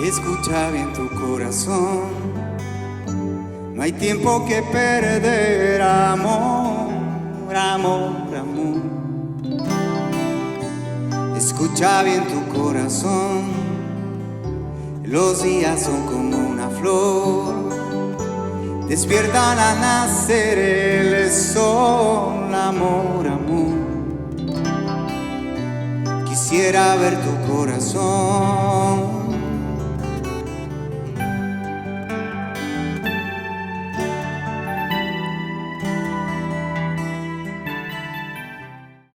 Escucha bien tu corazón, no hay tiempo que perder, amor, amor, amor. Escucha bien tu corazón, los días son como una flor, despiertan al nacer el sol, amor, amor. Quisiera ver tu corazón